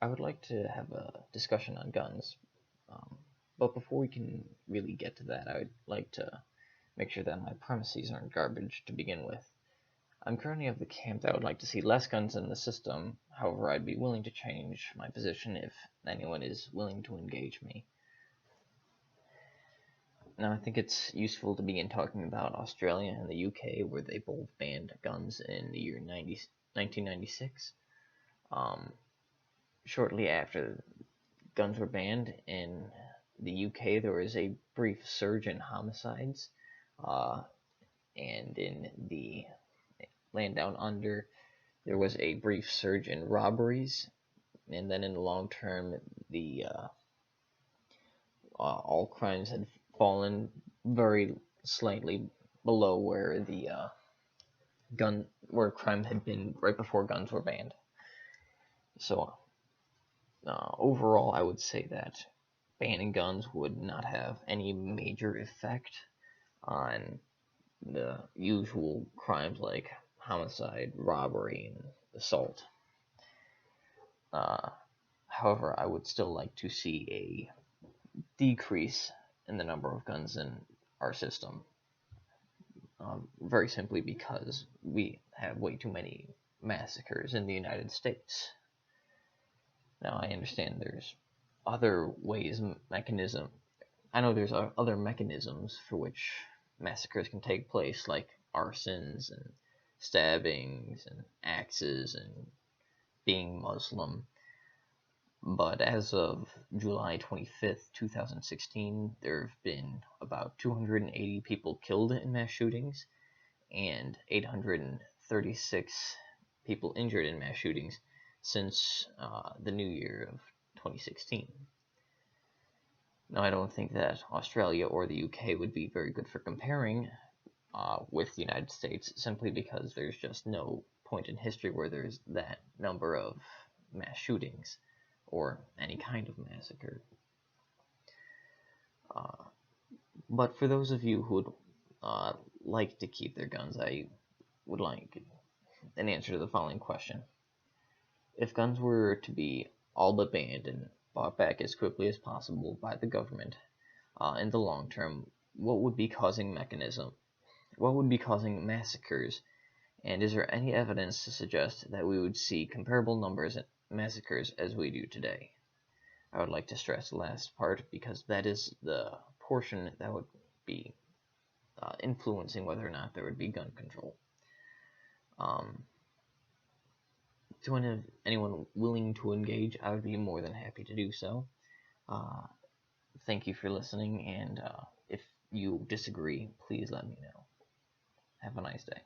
I would like to have a discussion on guns, um, but before we can really get to that, I would like to make sure that my premises aren't garbage to begin with. I'm currently of the camp that would like to see less guns in the system. However, I'd be willing to change my position if anyone is willing to engage me. Now, I think it's useful to begin talking about Australia and the UK, where they both banned guns in the year 1996. Um, Shortly after guns were banned in the UK, there was a brief surge in homicides, uh, and in the land down under, there was a brief surge in robberies, and then in the long term, the all crimes had fallen very slightly below where the where crime had been right before guns were banned. So overall, I would say that banning guns would not have any major effect on the usual crimes like homicide, robbery, and assault. Uh, However, I would still like to see a decrease in the number of guns in our system, very simply because we have way too many massacres in the United States. Now, I understand there's other ways, mechanism. I know there's other mechanisms for which massacres can take place, like arsons and stabbings and axes and being Muslim. But as of July 25th, 2016, there have been about 280 people killed in mass shootings and 836 people injured in mass shootings since the new year of 2016. Now, I don't think that Australia or the UK would be very good for comparing with the United States, simply because there's just no point in history where there's that number of mass shootings or any kind of massacre. Uh, but for those of you who would like to keep their guns, I would like an answer to the following question. If guns were to be all but banned and bought back as quickly as possible by the government, in the long term, what would be causing massacres, and is there any evidence to suggest that we would see comparable numbers of massacres as we do today? I would like to stress the last part because that is the portion that would be influencing whether or not there would be gun control. To anyone willing to engage, I would be more than happy to do so. Uh, Thank you for listening, and if you disagree, please let me know. Have a nice day.